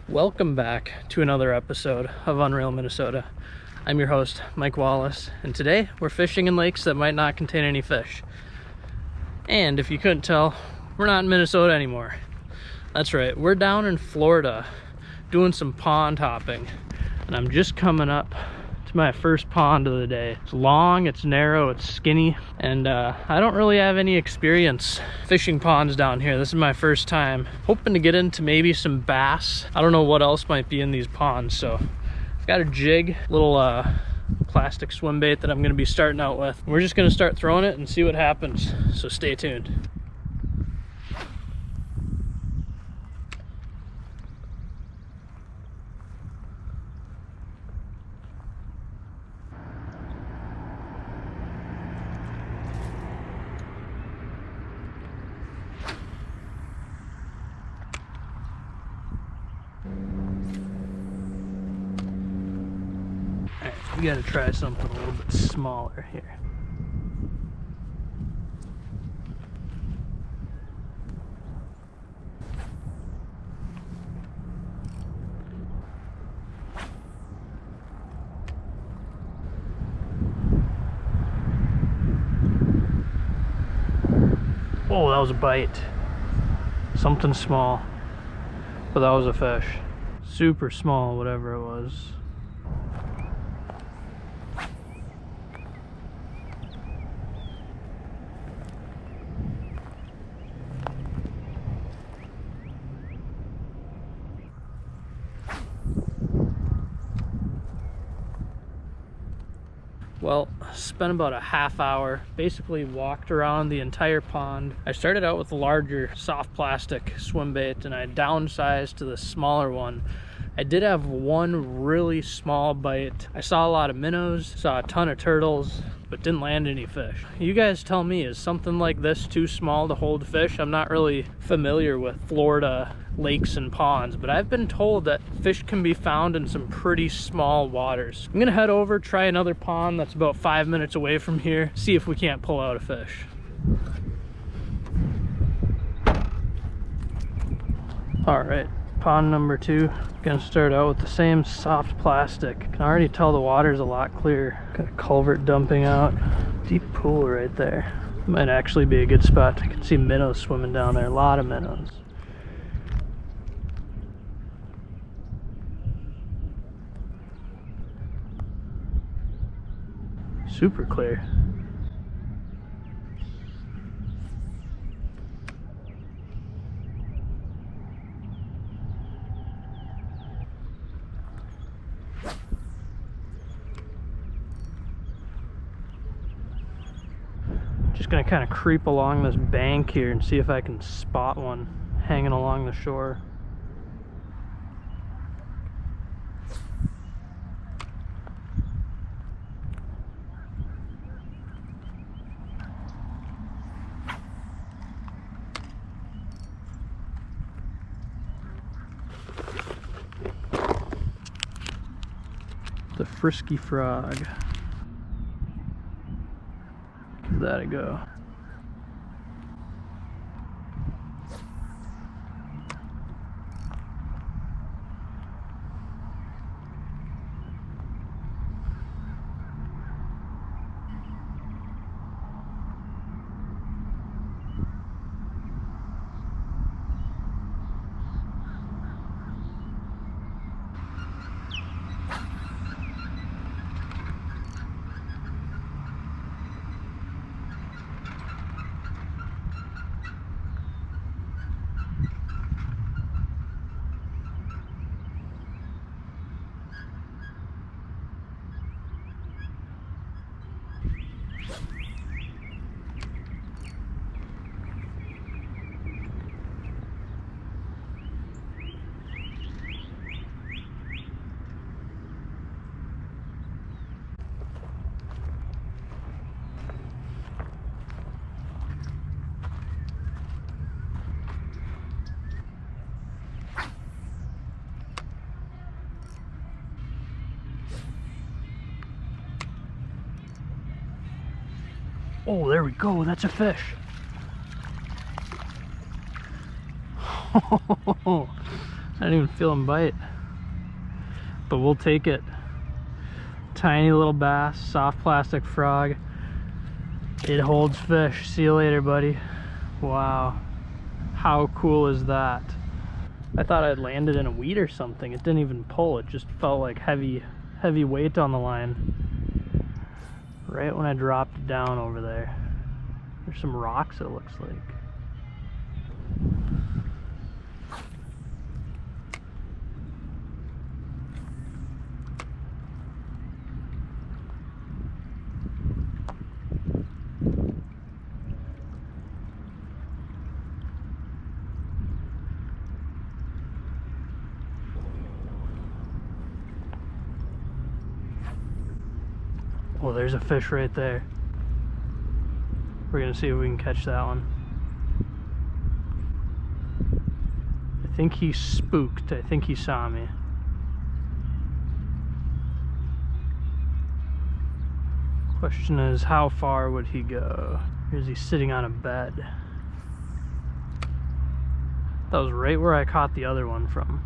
Welcome back to another episode of Unreal Minnesota. I'm your host, Mike Wallace, and today we're fishing in lakes that might not contain any fish. And if you couldn't tell, we're not in Minnesota anymore. That's right, we're down in Florida doing some pond hopping, and I'm just coming up to my first pond of the day. It's long, it's narrow, it's skinny, and I don't really have any experience fishing ponds down here. This is my first time. Hoping to get into maybe some bass. I don't know what else might be in these ponds, so I've got a jig, little plastic swim bait that I'm gonna be starting out with. We're just gonna start throwing it and see what happens, so stay tuned. We gotta try something a little bit smaller here. Oh, that was a bite. Something small, but that was a fish. Super small, whatever it was. Well, spent about a half hour, basically walked around the entire pond. I started out with a larger soft plastic swim bait and I downsized to the smaller one. I did have one really small bite. I saw a lot of minnows, saw a ton of turtles, but didn't land any fish. You guys tell me, is something like this too small to hold fish? I'm not really familiar with Florida lakes and ponds, but I've been told that fish can be found in some pretty small waters. I'm gonna head over, try another pond that's about 5 minutes away from here, see if we can't pull out a fish. All right, pond number 2. Gonna start out with the same soft plastic. Can already tell the water's a lot clearer. Got a culvert dumping out. Deep pool right there. Might actually be a good spot. I can see minnows swimming down there, a lot of minnows. Super clear. Just gonna kind of creep along this bank here and see if I can spot one hanging along the shore. The frisky frog. Give that a go. Oh, there we go. That's a fish. I didn't even feel him bite, but we'll take it. Tiny little bass, soft plastic frog. It holds fish. See you later, buddy. Wow, how cool is that? I thought I'd landed in a weed or something. It didn't even pull. It just felt like heavy weight on the line right when I dropped it down over there. There's some rocks, it looks like. Well, there's a fish right there. We're gonna see if we can catch that one. I think he spooked. I think he saw me. Question is, how far would he go? Or is he sitting on a bed? That was right where I caught the other one from.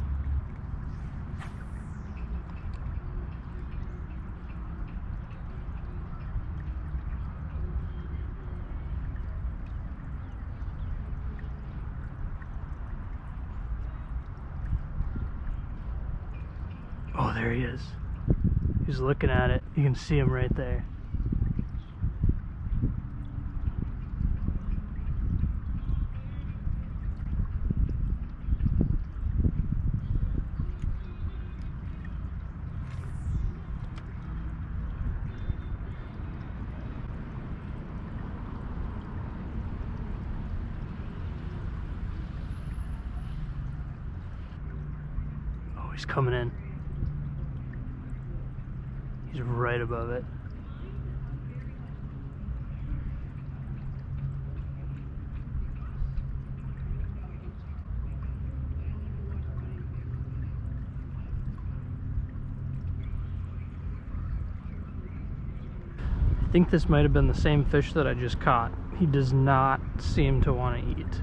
Oh, there he is. He's looking at it. You can see him right there. Oh, he's coming in. He's right above it. I think this might have been the same fish that I just caught. He does not seem to want to eat.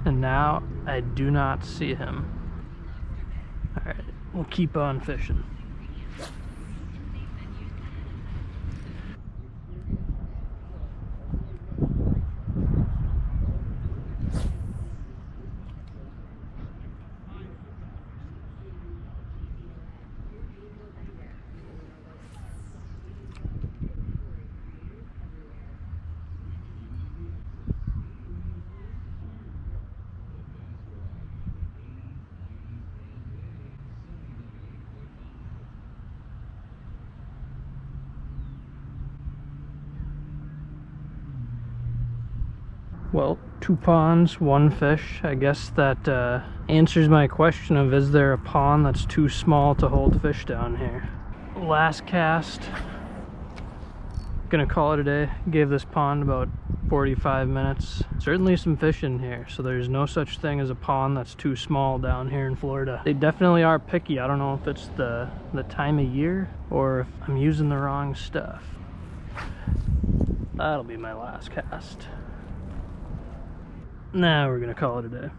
And now I do not see him. Alright, we'll keep on fishing. Well, 2 ponds, 1 fish. I guess that answers my question of, is there a pond that's too small to hold fish down here? Last cast. Gonna call it a day. Gave this pond about 45 minutes. Certainly some fish in here, so there's no such thing as a pond that's too small down here in Florida. They definitely are picky. I don't know if it's the time of year or if I'm using the wrong stuff. That'll be my last cast. Now we're gonna call it a day.